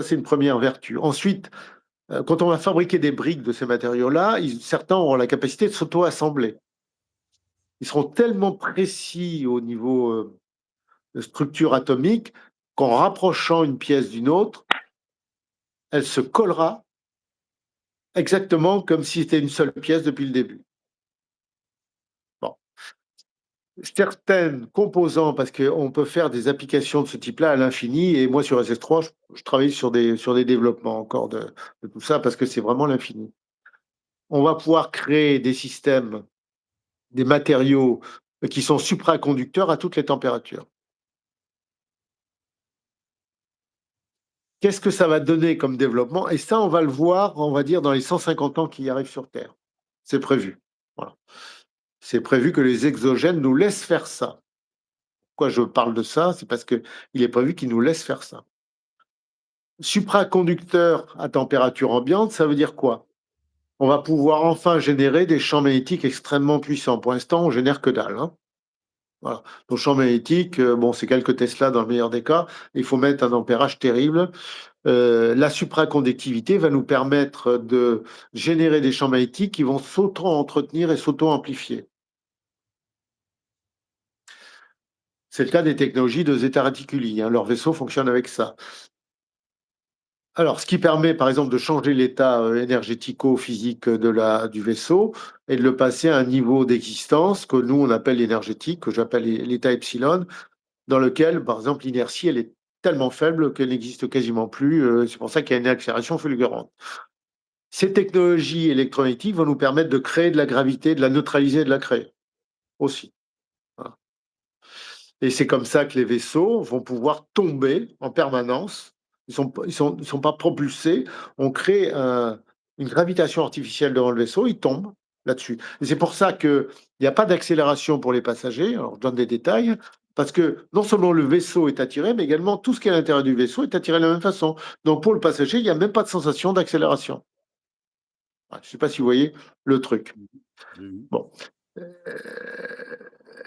c'est une première vertu. Ensuite, quand on va fabriquer des briques de ces matériaux-là, certains auront la capacité de s'auto-assembler. Ils seront tellement précis au niveau de structure atomique qu'en rapprochant une pièce d'une autre, elle se collera exactement comme si c'était une seule pièce depuis le début. Bon. Certaines composants, parce qu'on peut faire des applications de ce type-là à l'infini, et moi sur SS3, je travaille sur des développements encore de tout ça, parce que c'est vraiment l'infini. On va pouvoir créer des systèmes, des matériaux qui sont supraconducteurs à toutes les températures. Qu'est-ce que ça va donner comme développement? Et ça, on va le voir, on va dire, dans les 150 ans qui arrivent sur Terre. C'est prévu. Voilà. C'est prévu que les exogènes nous laissent faire ça. Pourquoi je parle de ça? C'est parce qu'il est prévu qu'ils nous laissent faire ça. Supraconducteur à température ambiante, ça veut dire quoi? On va pouvoir enfin générer des champs magnétiques extrêmement puissants. Pour l'instant, on génère que dalle. Hein. Voilà. Nos champs magnétiques, bon, c'est quelques Tesla dans le meilleur des cas. Il faut mettre un ampérage terrible. La supraconductivité va nous permettre de générer des champs magnétiques qui vont s'auto-entretenir et s'auto-amplifier. C'est le cas des technologies de Zeta Reticuli. Hein. Leur vaisseau fonctionne avec ça. Alors, ce qui permet, par exemple, de changer l'état énergético-physique du vaisseau et de le passer à un niveau d'existence que nous, on appelle énergétique, que j'appelle l'état epsilon, dans lequel, par exemple, l'inertie, elle est tellement faible qu'elle n'existe quasiment plus. C'est pour ça qu'il y a une accélération fulgurante. Ces technologies électromagnétiques vont nous permettre de créer de la gravité, de la neutraliser et de la créer aussi. Voilà. Et c'est comme ça que les vaisseaux vont pouvoir tomber en permanence. Ils sont pas propulsés. On crée une gravitation artificielle devant le vaisseau, ils tombent là-dessus. Et c'est pour ça qu'il n'y a pas d'accélération pour les passagers. Alors, je donne des détails. Parce que non seulement le vaisseau est attiré, mais également tout ce qui est à l'intérieur du vaisseau est attiré de la même façon. Donc pour le passager, il n'y a même pas de sensation d'accélération. Je ne sais pas si vous voyez le truc. Bon.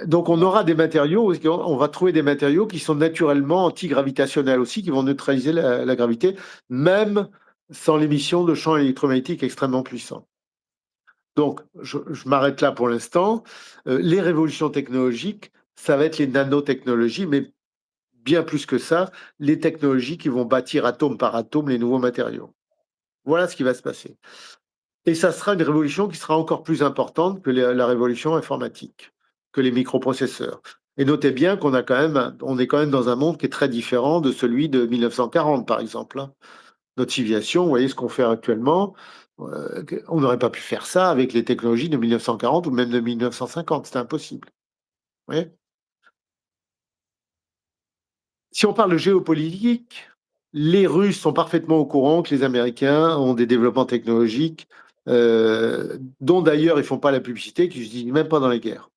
Donc on aura des matériaux, on va trouver des matériaux qui sont naturellement antigravitationnels aussi, qui vont neutraliser la gravité, même sans l'émission de champs électromagnétiques extrêmement puissants. Donc je m'arrête là pour l'instant. Les révolutions technologiques, ça va être les nanotechnologies, mais bien plus que ça, les technologies qui vont bâtir atome par atome les nouveaux matériaux. Voilà ce qui va se passer. Et ça sera une révolution qui sera encore plus importante que la révolution informatique, que les microprocesseurs. Et notez bien qu'on est quand même dans un monde qui est très différent de celui de 1940, par exemple. Hein. Notre civilisation, vous voyez ce qu'on fait actuellement, on n'aurait pas pu faire ça avec les technologies de 1940 ou même de 1950, c'était impossible. Vous voyez. Si on parle de géopolitique, les Russes sont parfaitement au courant que les Américains ont des développements technologiques dont d'ailleurs ils ne font pas la publicité, qui ne se disent même pas dans les guerres,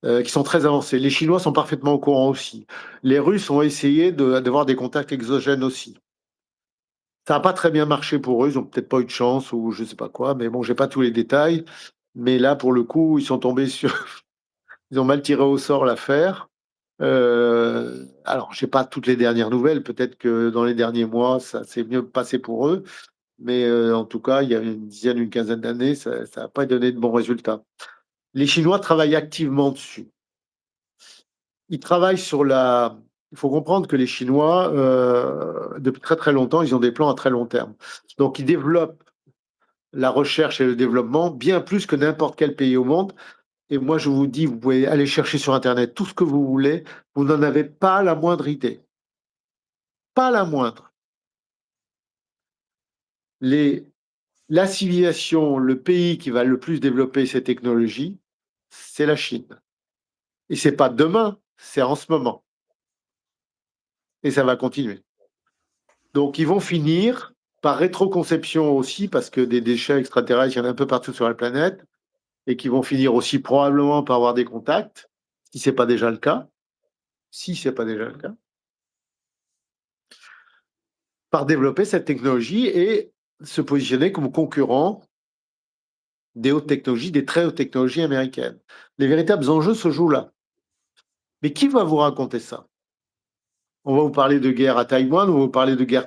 qui sont très avancés. Les Chinois sont parfaitement au courant aussi. Les Russes ont essayé d'avoir des contacts exogènes aussi. Ça n'a pas très bien marché pour eux, ils n'ont peut-être pas eu de chance ou je ne sais pas quoi, mais bon, je n'ai pas tous les détails. Mais là, pour le coup, ils sont tombés sur... Ils ont mal tiré au sort l'affaire. Alors, je n'ai pas toutes les dernières nouvelles, peut-être que dans les derniers mois, ça s'est mieux passé pour eux, mais en tout cas, il y a une dizaine, une quinzaine d'années, ça n'a pas donné de bons résultats. Les Chinois travaillent activement dessus. Ils travaillent sur la... Il faut comprendre que les Chinois, depuis très très longtemps, ils ont des plans à très long terme. Donc, ils développent la recherche et le développement bien plus que n'importe quel pays au monde. Et moi, je vous dis, vous pouvez aller chercher sur Internet tout ce que vous voulez, vous n'en avez pas la moindre idée. Pas la moindre. La civilisation, le pays qui va le plus développer ces technologies, c'est la Chine. Et c'est pas demain, c'est en ce moment. Et ça va continuer. Donc, ils vont finir par rétroconception aussi, parce que des déchets extraterrestres, il y en a un peu partout sur la planète, et qui vont finir aussi probablement par avoir des contacts, si ce n'est pas déjà le cas. Si ce n'est pas déjà le cas. Par développer cette technologie et se positionner comme concurrent des hautes technologies, des très hautes technologies américaines. Les véritables enjeux se jouent là. Mais qui va vous raconter ça? on va vous parler de guerre à Taïwan, on va vous parler de guerre